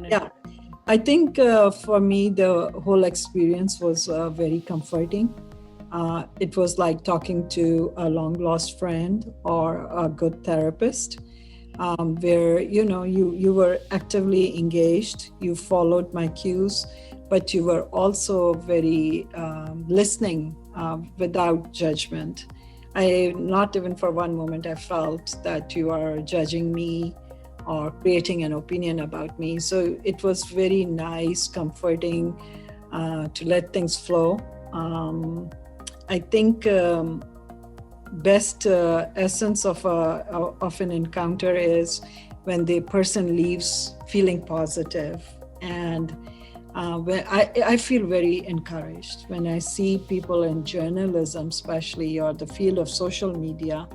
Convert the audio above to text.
Yeah, I think for me, the whole experience was very comforting. It was like talking to a long lost friend or a good therapist, where you were actively engaged, you followed my cues, but you were also very listening without judgment. I not even for one moment I felt that you are judging me or creating an opinion about me. So it was very nice, comforting to let things flow. I think best essence of an encounter is when the person leaves feeling positive. And when I feel very encouraged when I see people in journalism, especially, or the field of social media,